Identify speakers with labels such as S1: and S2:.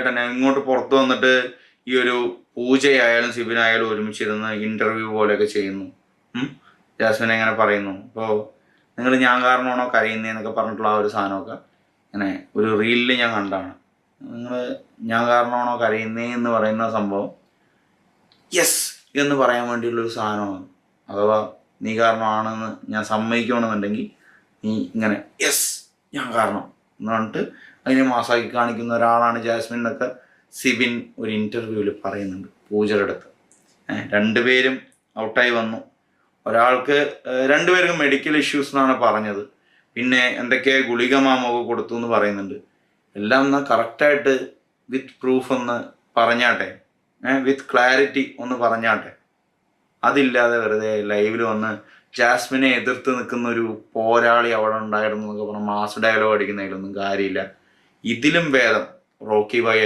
S1: തന്നെ ഇങ്ങോട്ട് പുറത്തു വന്നിട്ട് ഈ ഒരു പൂജയായാലും സിബിനായാലും ഒരുമിച്ചിരുന്ന് ഇന്റർവ്യൂ പോലെയൊക്കെ ചെയ്യുന്നു. ജാസ്മിൻ എങ്ങനെ പറയുന്നു, ഇപ്പോൾ നിങ്ങൾ ഞാൻ കാരണമാണോ കരയുന്നതെന്നൊക്കെ പറഞ്ഞിട്ടുള്ള ആ ഒരു സാധനമൊക്കെ ഇങ്ങനെ ഒരു റീലിൽ ഞാൻ കണ്ടാണ്. നിങ്ങൾ ഞാൻ കാരണമാണോ കരയുന്നതെന്ന് പറയുന്ന സംഭവം യെസ് എന്ന് പറയാൻ വേണ്ടിയുള്ളൊരു സാധനമാണ്. അഥവാ നീ കാരണമാണെന്ന് ഞാൻ സമ്മതിക്കുകയാണെന്നുണ്ടെങ്കിൽ നീ ഇങ്ങനെ യെസ് ഞാൻ കാരണം എന്ന് പറഞ്ഞിട്ട് അതിനെ മാസാക്കി കാണിക്കുന്ന ഒരാളാണ് ജാസ്മിൻ എന്നൊക്കെ സിബിൻ ഒരു ഇൻ്റർവ്യൂവിൽ പറയുന്നുണ്ട് പൂജയുടെ അടുത്ത്. രണ്ടുപേരും ഔട്ടായി വന്നു. ഒരാൾക്ക് രണ്ടുപേർക്കും മെഡിക്കൽ ഇഷ്യൂസ് എന്നാണ് പറഞ്ഞത്. പിന്നെ എന്തൊക്കെ ഗുളിക മാമൊക്കെ കൊടുത്തു എന്ന് പറയുന്നുണ്ട്. എല്ലാം എന്നാൽ കറക്റ്റായിട്ട് വിത്ത് പ്രൂഫ് ഒന്ന് പറഞ്ഞാട്ടെ, വിത്ത് ക്ലാരിറ്റി ഒന്ന് പറഞ്ഞാട്ടെ. അതില്ലാതെ വെറുതെ ലൈവിൽ വന്ന് ജാസ്മിനെ എതിർത്ത് നിൽക്കുന്ന ഒരു പോരാളി അവിടെ ഉണ്ടായിരുന്നു എന്നൊക്കെ പറഞ്ഞാൽ മാസ് ഡയലോഗ് അടിക്കുന്നതിലൊന്നും കാര്യമില്ല. ഇതിലും ഭേദം റോക്കി ഭായി